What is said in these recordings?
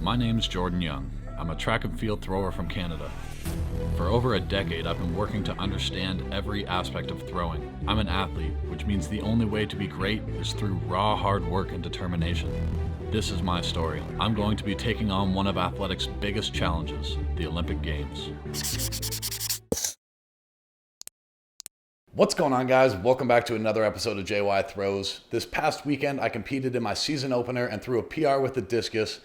My name's Jordan Young. I'm a track and field thrower from Canada. For over a decade, I've been working to understand every aspect of throwing. I'm an athlete, which means the only way to be great is through raw hard work and determination. This is my story. I'm going to be taking on one of athletics' biggest challenges, the Olympic Games. What's going on, guys? Welcome back to another episode of JY Throws. This past weekend, I competed in my season opener and threw a PR with the discus.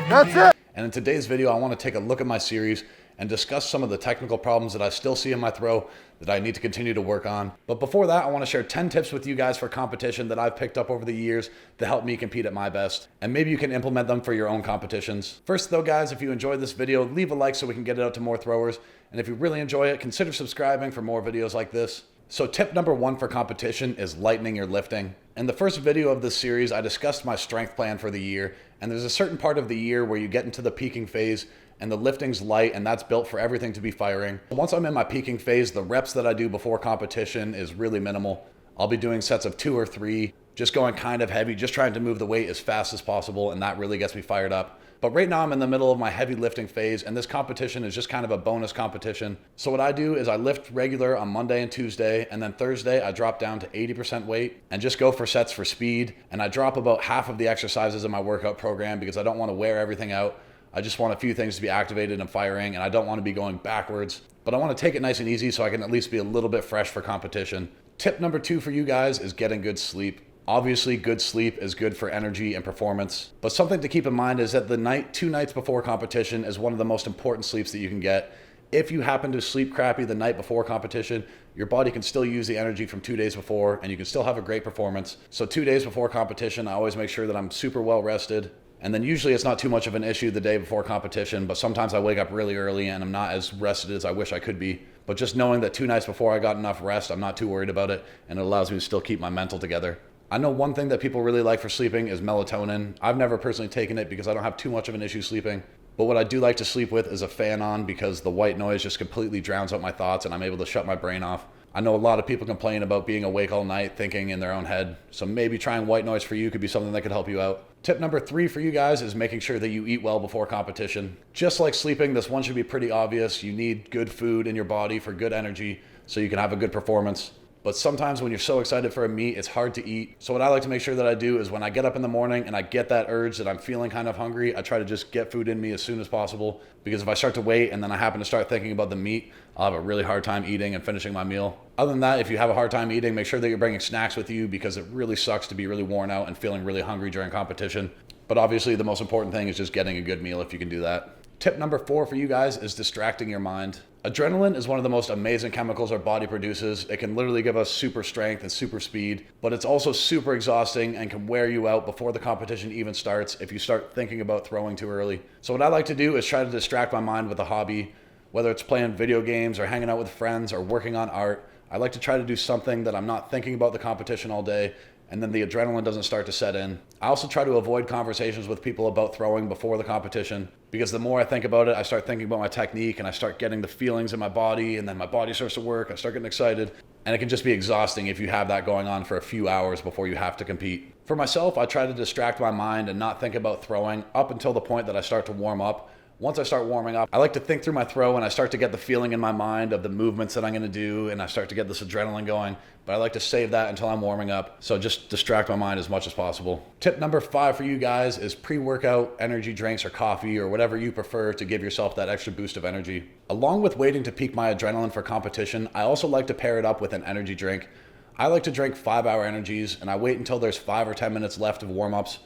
That's it! And in today's video, I want to take a look at my series and discuss some of the technical problems that I still see in my throw that I need to continue to work on. But before that, I want to share 10 tips with you guys for competition that I've picked up over the years to help me compete at my best. And maybe you can implement them for your own competitions. First though, guys, if you enjoyed this video, leave a like so we can get it out to more throwers. And if you really enjoy it, consider subscribing for more videos like this. So tip number 1 for competition is lightening your lifting. In the first video of this series, I discussed my strength plan for the year, and there's a certain part of the year where you get into the peaking phase and the lifting's light, and that's built for everything to be firing. Once I'm in my peaking phase, the reps that I do before competition is really minimal. I'll be doing sets of 2 or 3, just going kind of heavy, just trying to move the weight as fast as possible, and that really gets me fired up. But right now I'm in the middle of my heavy lifting phase, and this competition is just kind of a bonus competition. So what I do is I lift regular on Monday and Tuesday, and then Thursday I drop down to 80% weight and just go for sets for speed. And I drop about half of the exercises in my workout program because I don't want to wear everything out. I just want a few things to be activated and firing, and I don't want to be going backwards. But I want to take it nice and easy so I can at least be a little bit fresh for competition. Tip number 2 for you guys is getting good sleep. Obviously, good sleep is good for energy and performance, but something to keep in mind is that the 2 nights before competition is one of the most important sleeps that you can get. If you happen to sleep crappy the night before competition, your body can still use the energy from 2 days before, and you can still have a great performance. So 2 days before competition, I always make sure that I'm super well rested. And then usually it's not too much of an issue the day before competition, but sometimes I wake up really early and I'm not as rested as I wish I could be. But just knowing that 2 nights before I got enough rest, I'm not too worried about it, and it allows me to still keep my mental together. I know one thing that people really like for sleeping is melatonin. I've never personally taken it because I don't have too much of an issue sleeping. But what I do like to sleep with is a fan on because the white noise just completely drowns out my thoughts and I'm able to shut my brain off. I know a lot of people complain about being awake all night thinking in their own head. So maybe trying white noise for you could be something that could help you out. Tip number 3 for you guys is making sure that you eat well before competition. Just like sleeping, this one should be pretty obvious. You need good food in your body for good energy so you can have a good performance. But sometimes when you're so excited for a meet, it's hard to eat. So what I like to make sure that I do is when I get up in the morning and I get that urge that I'm feeling kind of hungry, I try to just get food in me as soon as possible. Because if I start to wait and then I happen to start thinking about the meet, I'll have a really hard time eating and finishing my meal. Other than that, if you have a hard time eating, make sure that you're bringing snacks with you because it really sucks to be really worn out and feeling really hungry during competition. But obviously the most important thing is just getting a good meal if you can do that. Tip number 4 for you guys is distracting your mind. Adrenaline is one of the most amazing chemicals our body produces. It can literally give us super strength and super speed, but it's also super exhausting and can wear you out before the competition even starts if you start thinking about throwing too early. So what I like to do is try to distract my mind with a hobby, whether it's playing video games or hanging out with friends or working on art. I like to try to do something that I'm not thinking about the competition all day, and then the adrenaline doesn't start to set in. I also try to avoid conversations with people about throwing before the competition because the more I think about it, I start thinking about my technique and I start getting the feelings in my body, and then my body starts to work, I start getting excited, and it can just be exhausting if you have that going on for a few hours before you have to compete. For myself, I try to distract my mind and not think about throwing up until the point that I start to warm up. Once I start warming up, I like to think through my throw and I start to get the feeling in my mind of the movements that I'm going to do, and I start to get this adrenaline going, but I like to save that until I'm warming up. So just distract my mind as much as possible. Tip number 5 for you guys is pre-workout energy drinks or coffee or whatever you prefer to give yourself that extra boost of energy. Along with waiting to peak my adrenaline for competition, I also like to pair it up with an energy drink. I like to drink 5-hour energies, and I wait until there's 5 or 10 minutes left of warm-ups,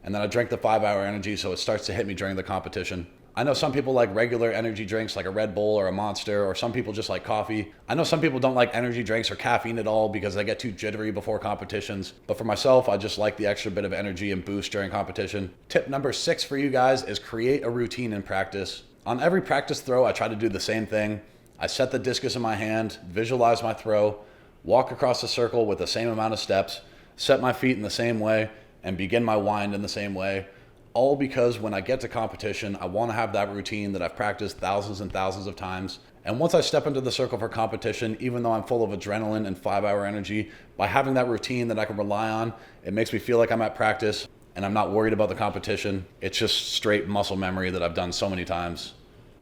and then I drink the 5-hour energy so it starts to hit me during the competition. I know some people like regular energy drinks like a Red Bull or a Monster, or some people just like coffee. I know some people don't like energy drinks or caffeine at all because they get too jittery before competitions. But for myself, I just like the extra bit of energy and boost during competition. Tip number 6 for you guys is create a routine in practice. On every practice throw, I try to do the same thing. I set the discus in my hand, visualize my throw, walk across the circle with the same amount of steps, set my feet in the same way, and begin my wind in the same way. all because when I get to competition, I want to have that routine that I've practiced thousands and thousands of times. And once I step into the circle for competition, even though I'm full of adrenaline and 5-hour energy, by having that routine that I can rely on, it makes me feel like I'm at practice and I'm not worried about the competition. It's just straight muscle memory that I've done so many times.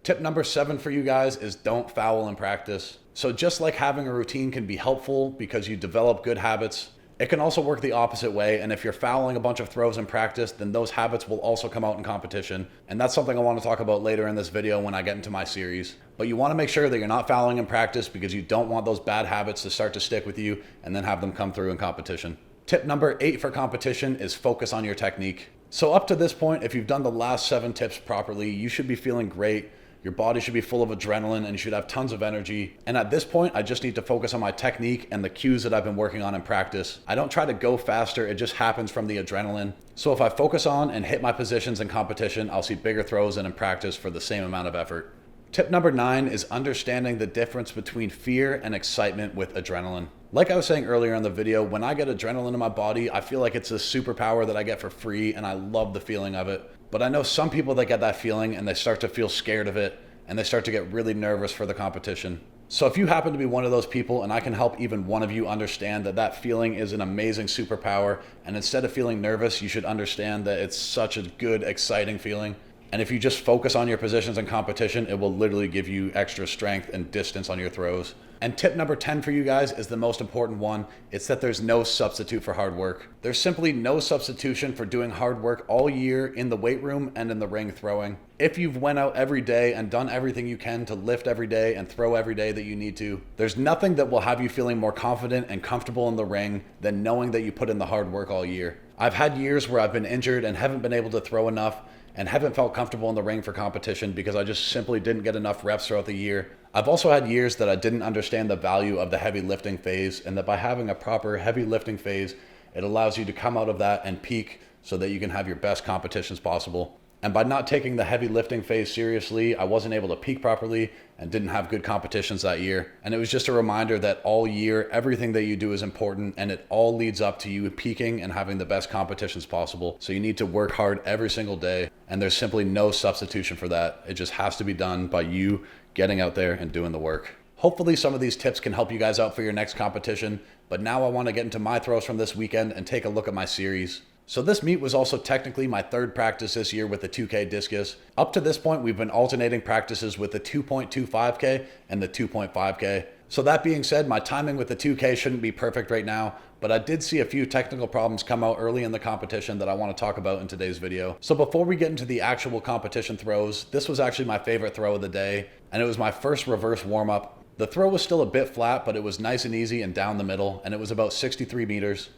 Tip number 7 for you guys is don't foul in practice. So just like having a routine can be helpful because you develop good habits, it can also work the opposite way, and if you're fouling a bunch of throws in practice, then those habits will also come out in competition. And that's something I want to talk about later in this video when I get into my series. But you want to make sure that you're not fouling in practice because you don't want those bad habits to start to stick with you and then have them come through in competition. Tip number 8 for competition is focus on your technique. So up to this point, if you've done the last 7 tips properly, you should be feeling great. Your body should be full of adrenaline and you should have tons of energy. And at this point, I just need to focus on my technique and the cues that I've been working on in practice. I don't try to go faster, it just happens from the adrenaline. So if I focus on and hit my positions in competition, I'll see bigger throws than in practice for the same amount of effort. Tip number 9 is understanding the difference between fear and excitement with adrenaline. Like I was saying earlier in the video, when I get adrenaline in my body, I feel like it's a superpower that I get for free and I love the feeling of it. But I know some people that get that feeling and they start to feel scared of it and they start to get really nervous for the competition. So if you happen to be one of those people and I can help even one of you understand that that feeling is an amazing superpower, and instead of feeling nervous, you should understand that it's such a good, exciting feeling. And if you just focus on your positions in competition, it will literally give you extra strength and distance on your throws. And tip number 10 for you guys is the most important one. It's that there's no substitute for hard work. There's simply no substitution for doing hard work all year in the weight room and in the ring throwing. If you've went out every day and done everything you can to lift every day and throw every day that you need to, there's nothing that will have you feeling more confident and comfortable in the ring than knowing that you put in the hard work all year. I've had years where I've been injured and haven't been able to throw enough and haven't felt comfortable in the ring for competition because I just simply didn't get enough reps throughout the year. I've also had years that I didn't understand the value of the heavy lifting phase, and that by having a proper heavy lifting phase, it allows you to come out of that and peak so that you can have your best competitions possible. And by not taking the heavy lifting phase seriously, I wasn't able to peak properly and didn't have good competitions that year. And it was just a reminder that all year, everything that you do is important and it all leads up to you peaking and having the best competitions possible. So you need to work hard every single day, and there's simply no substitution for that. It just has to be done by you getting out there and doing the work. Hopefully some of these tips can help you guys out for your next competition, but now I want to get into my throws from this weekend and take a look at my series. So this meet was also technically my 3rd practice this year with the 2K Discus. Up to this point, we've been alternating practices with the 2.25K and the 2.5K. So that being said, my timing with the 2K shouldn't be perfect right now, but I did see a few technical problems come out early in the competition that I want to talk about in today's video. So before we get into the actual competition throws, this was actually my favorite throw of the day, and it was my first reverse warm-up. The throw was still a bit flat, but it was nice and easy and down the middle, and it was about 63 meters.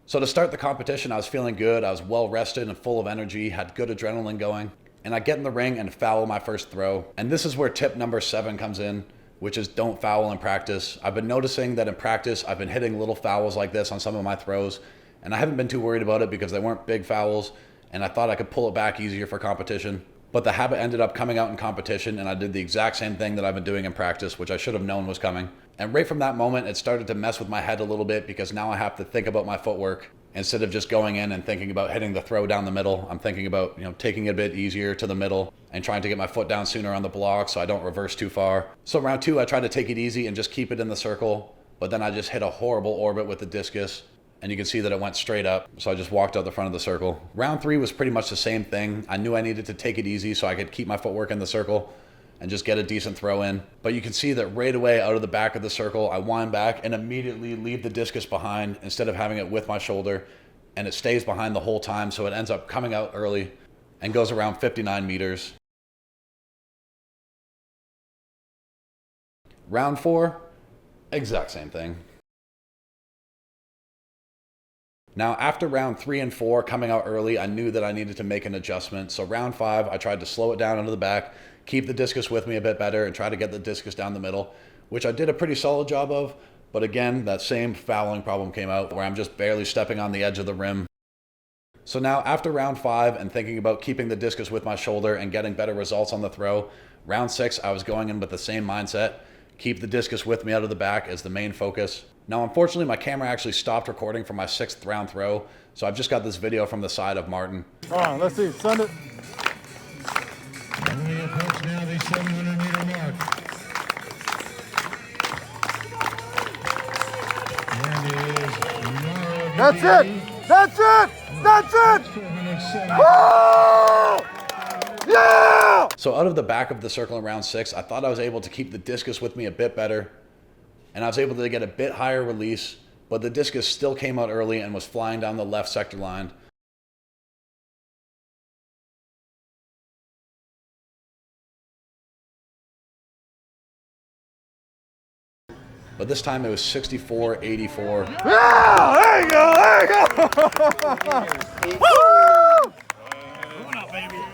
So to start the competition, I was feeling good. I was well rested and full of energy, had good adrenaline going. And I get in the ring and foul my first throw. And this is where tip number 7 comes in, which is don't foul in practice. I've been noticing that in practice, I've been hitting little fouls like this on some of my throws. And I haven't been too worried about it because they weren't big fouls. And I thought I could pull it back easier for competition. But the habit ended up coming out in competition, and I did the exact same thing that I've been doing in practice, which I should have known was coming. And right from that moment, it started to mess with my head a little bit because now I have to think about my footwork. Instead of just going in and thinking about hitting the throw down the middle, I'm thinking about, taking it a bit easier to the middle and trying to get my foot down sooner on the block so I don't reverse too far. So round 2, I tried to take it easy and just keep it in the circle, but then I just hit a horrible orbit with the discus. And you can see that it went straight up, so I just walked out the front of the circle. Round 3 was pretty much the same thing. I knew I needed to take it easy so I could keep my footwork in the circle and just get a decent throw in. But you can see that right away out of the back of the circle, I wind back and immediately leave the discus behind instead of having it with my shoulder. And it stays behind the whole time, so it ends up coming out early and goes around 59 meters. Round 4, exact same thing. Now, after round 3 and 4 coming out early, I knew that I needed to make an adjustment. So round 5, I tried to slow it down into the back, keep the discus with me a bit better, and try to get the discus down the middle, which I did a pretty solid job of. But again, that same fouling problem came out where I'm just barely stepping on the edge of the rim. So now after round 5 and thinking about keeping the discus with my shoulder and getting better results on the throw, round 6 I was going in with the same mindset. Keep the discus with me out of the back as the main focus. Now unfortunately my camera actually stopped recording for my 6th round throw, so I've just got this video from the side of Martin. All right, let's see, send it. And we approach now the 700-meter mark. And it is That's it! That's it! That's it! 407. Woo! Yeah! So out of the back of the circle in round 6, I thought I was able to keep the discus with me a bit better, and I was able to get a bit higher release, but the discus still came out early and was flying down the left sector line. But this time it was 64-84. Yeah! There you go! There you go! Woo!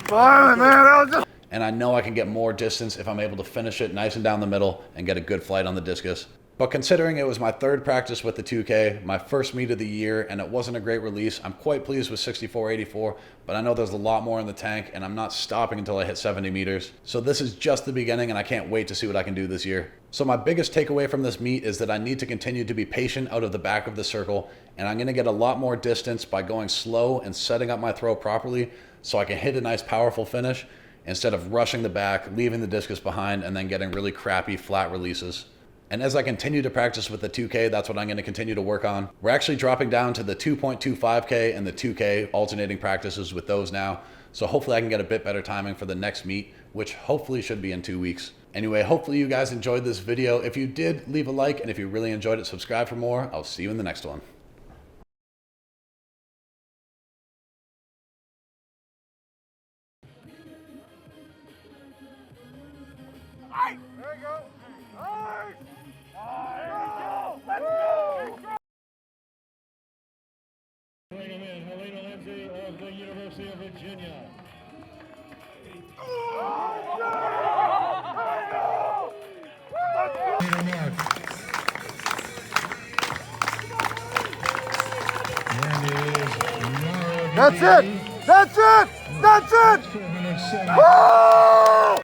Finally, man, that was just... And I know I can get more distance if I'm able to finish it nice and down the middle and get a good flight on the discus. But considering it was my 3rd practice with the 2K, my first meet of the year, and it wasn't a great release, I'm quite pleased with 64-84, but I know there's a lot more in the tank, and I'm not stopping until I hit 70 meters. So this is just the beginning, and I can't wait to see what I can do this year. So my biggest takeaway from this meet is that I need to continue to be patient out of the back of the circle, and I'm going to get a lot more distance by going slow and setting up my throw properly so I can hit a nice powerful finish instead of rushing the back, leaving the discus behind, and then getting really crappy flat releases. And as I continue to practice with the 2K, that's what I'm going to continue to work on. We're actually dropping down to the 2.25K and the 2K alternating practices with those now. So hopefully I can get a bit better timing for the next meet, which hopefully should be in 2 weeks. Anyway, hopefully you guys enjoyed this video. If you did, leave a like, and if you really enjoyed it, subscribe for more. I'll see you in the next one. There you go. Nice! Let's go! Bring him in, Lighten Lifting of the University of Virginia. Meter mark. And it is That's it! That's it! That's it! 407. Woo!